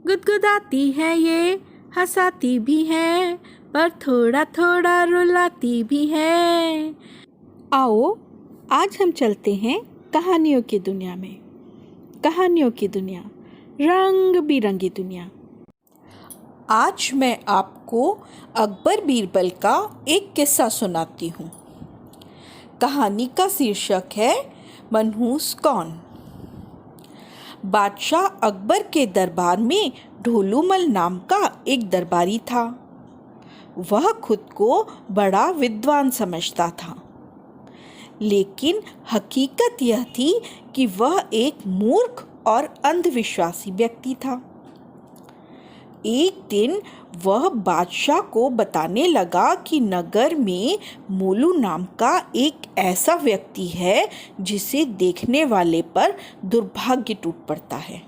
गुदगुदाती है ये, हंसाती भी है, पर थोड़ा थोड़ा रुलाती भी है। आओ आज हम चलते हैं कहानियों की दुनिया में। कहानियों की दुनिया, रंग बिरंगी दुनिया। आज मैं आपको अकबर बीरबल का एक किस्सा सुनाती हूँ। कहानी का शीर्षक है मनहूस कौन। बादशाह अकबर के दरबार में ढोलूमल नाम का एक दरबारी था। वह खुद को बड़ा विद्वान समझता था, लेकिन हकीकत यह थी कि वह एक मूर्ख और अंधविश्वासी व्यक्ति था। एक दिन वह बादशाह को बताने लगा कि नगर में मोलू नाम का एक ऐसा व्यक्ति है जिसे देखने वाले पर दुर्भाग्य टूट पड़ता है।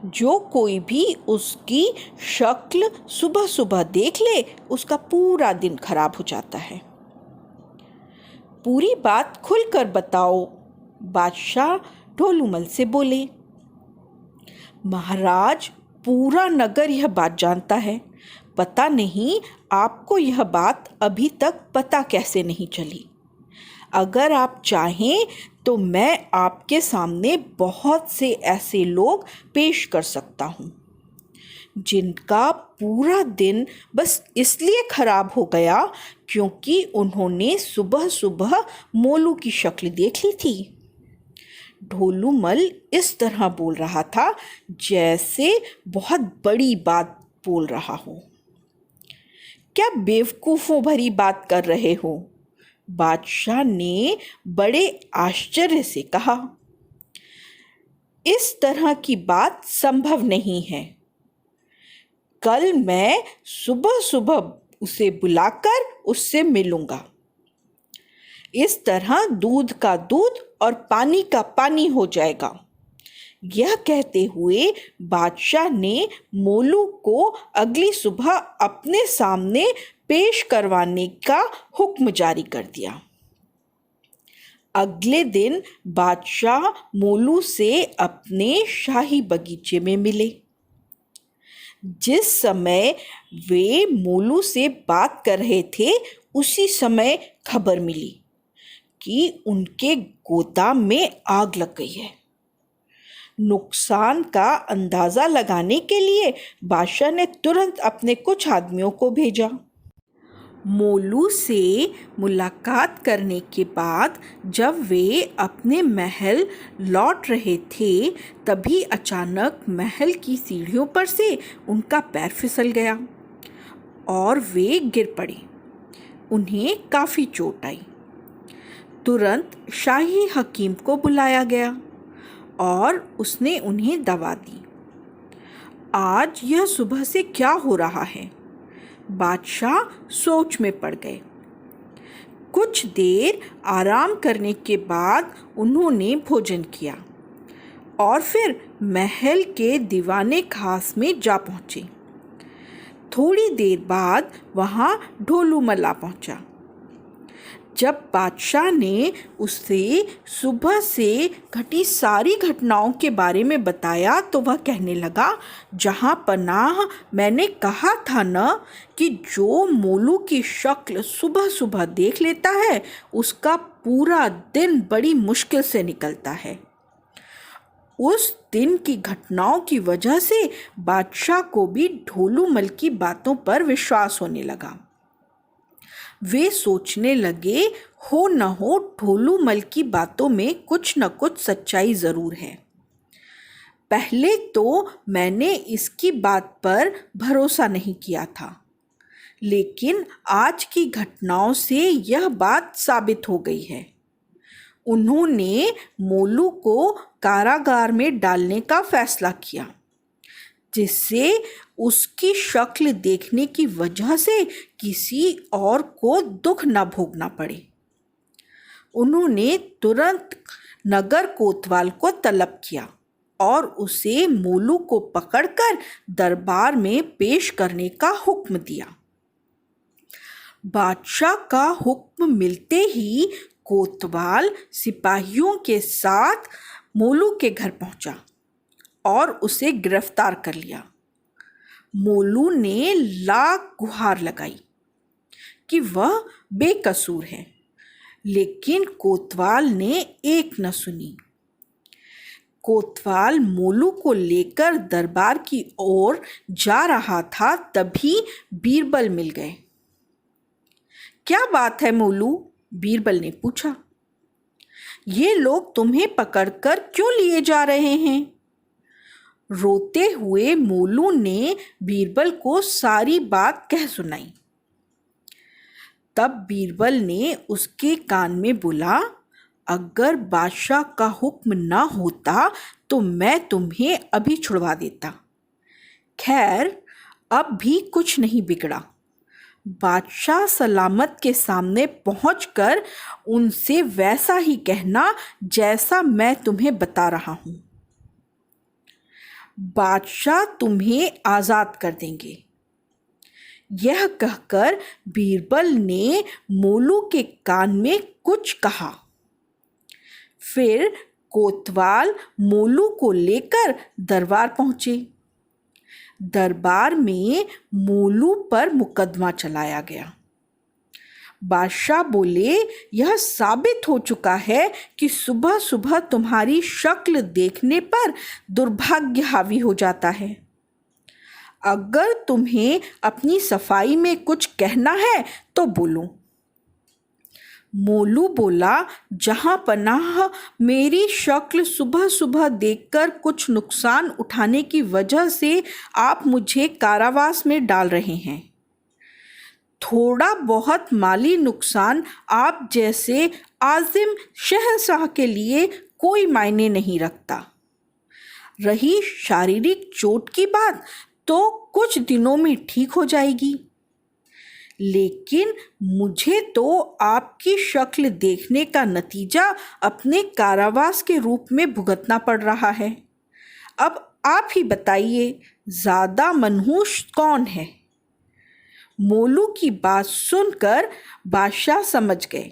जो कोई भी उसकी शक्ल सुबह सुबह देख ले, उसका पूरा दिन खराब हो जाता है। पूरी बात खुलकर बताओ, बादशाह ढोलूमल से बोले। महाराज, पूरा नगर यह बात जानता है। पता नहीं आपको यह बात अभी तक पता कैसे नहीं चली। अगर आप चाहें तो मैं आपके सामने बहुत से ऐसे लोग पेश कर सकता हूँ जिनका पूरा दिन बस इसलिए खराब हो गया क्योंकि उन्होंने सुबह सुबह मोलू की शक्ल देख ली थी। ढोलूमल इस तरह बोल रहा था जैसे बहुत बड़ी बात बोल रहा हो। क्या बेवकूफ़ों भरी बात कर रहे हो? बादशाह ने बड़े आश्चर्य से कहा। इस तरह की बात संभव नहीं है। कल मैं सुबह सुबह उसे बुलाकर उससे मिलूंगा। इस तरह दूध का दूध और पानी का पानी हो जाएगा। यह कहते हुए बादशाह ने मोलू को अगली सुबह अपने सामने पेश करवाने का हुक्म जारी कर दिया। अगले दिन बादशाह मोलू से अपने शाही बगीचे में मिले। जिस समय वे मोलू से बात कर रहे थे, उसी समय खबर मिली कि उनके गोदाम में आग लग गई है। नुकसान का अंदाज़ा लगाने के लिए बादशाह ने तुरंत अपने कुछ आदमियों को भेजा। मोलू से मुलाकात करने के बाद जब वे अपने महल लौट रहे थे, तभी अचानक महल की सीढ़ियों पर से उनका पैर फिसल गया और वे गिर पड़े। उन्हें काफ़ी चोट आई। तुरंत शाही हकीम को बुलाया गया और उसने उन्हें दवा दी। आज यह सुबह से क्या हो रहा है? बादशाह सोच में पड़ गए। कुछ देर आराम करने के बाद उन्होंने भोजन किया और फिर महल के दीवाने खास में जा पहुँचे। थोड़ी देर बाद वहाँ ढोलूमल आ पहुँचा। जब बादशाह ने उसे सुबह से घटी सारी घटनाओं के बारे में बताया तो वह कहने लगा, जहाँ पनाह, मैंने कहा था न कि जो मोलू की शक्ल सुबह सुबह देख लेता है उसका पूरा दिन बड़ी मुश्किल से निकलता है। उस दिन की घटनाओं की वजह से बादशाह को भी ढोलूमल की बातों पर विश्वास होने लगा। वे सोचने लगे, हो न हो ढोलूमल की बातों में कुछ न कुछ सच्चाई ज़रूर है। पहले तो मैंने इसकी बात पर भरोसा नहीं किया था, लेकिन आज की घटनाओं से यह बात साबित हो गई है। उन्होंने मोलू को कारागार में डालने का फैसला किया, जिससे उसकी शक्ल देखने की वजह से किसी और को दुख न भोगना पड़े। उन्होंने तुरंत नगर कोतवाल को तलब किया और उसे मोलू को पकड़कर दरबार में पेश करने का हुक्म दिया। बादशाह का हुक्म मिलते ही कोतवाल सिपाहियों के साथ मोलू के घर पहुंचा और उसे गिरफ्तार कर लिया। मोलू ने लाख गुहार लगाई कि वह बेकसूर है, लेकिन कोतवाल ने एक न सुनी। कोतवाल मोलू को लेकर दरबार की ओर जा रहा था, तभी बीरबल मिल गए। क्या बात है मोलू? बीरबल ने पूछा। ये लोग तुम्हें पकड़कर क्यों लिए जा रहे हैं? रोते हुए मोलू ने बीरबल को सारी बात कह सुनाई। तब बीरबल ने उसके कान में बोला, अगर बादशाह का हुक्म ना होता तो मैं तुम्हें अभी छुड़वा देता। खैर, अब भी कुछ नहीं बिगड़ा। बादशाह सलामत के सामने पहुंचकर उनसे वैसा ही कहना जैसा मैं तुम्हें बता रहा हूं। बादशाह तुम्हें आज़ाद कर देंगे। यह कहकर बीरबल ने मोलू के कान में कुछ कहा। फिर कोतवाल मोलू को लेकर दरबार पहुंचे। दरबार में मोलू पर मुकदमा चलाया गया। बादशाह बोले, यह साबित हो चुका है कि सुबह सुबह तुम्हारी शक्ल देखने पर दुर्भाग्य हावी हो जाता है। अगर तुम्हें अपनी सफाई में कुछ कहना है तो बोलो। मोलू बोला, जहां पनाह मेरी शक्ल सुबह सुबह देखकर कुछ नुकसान उठाने की वजह से आप मुझे कारावास में डाल रहे हैं। थोड़ा बहुत माली नुकसान आप जैसे आजिम शहंशाह के लिए कोई मायने नहीं रखता। रही शारीरिक चोट की बात, तो कुछ दिनों में ठीक हो जाएगी। लेकिन मुझे तो आपकी शक्ल देखने का नतीजा अपने कारावास के रूप में भुगतना पड़ रहा है। अब आप ही बताइए, ज़्यादा मनहूस कौन है? मोलू की बात सुनकर बादशाह समझ गए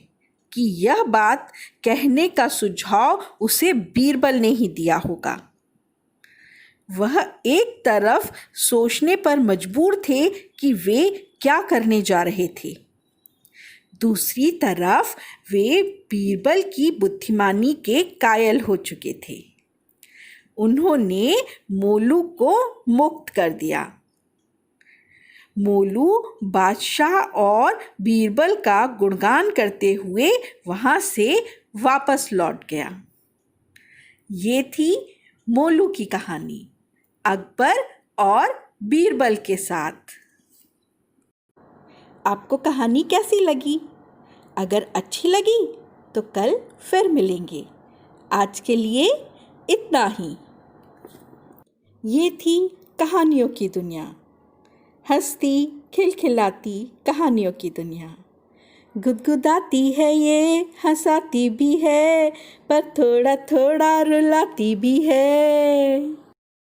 कि यह बात कहने का सुझाव उसे बीरबल ने ही दिया होगा। वह एक तरफ सोचने पर मजबूर थे कि वे क्या करने जा रहे थे, दूसरी तरफ वे बीरबल की बुद्धिमानी के कायल हो चुके थे। उन्होंने मोलू को मुक्त कर दिया। मोलू बादशाह और बीरबल का गुणगान करते हुए वहाँ से वापस लौट गया। ये थी मोलू की कहानी, अकबर और बीरबल के साथ। आपको कहानी कैसी लगी? अगर अच्छी लगी तो कल फिर मिलेंगे। आज के लिए इतना ही। ये थी कहानियों की दुनिया, हंसती खिलखिलाती कहानियों की दुनिया। गुदगुदाती है ये, हंसाती भी है, पर थोड़ा थोड़ा रुलाती भी है।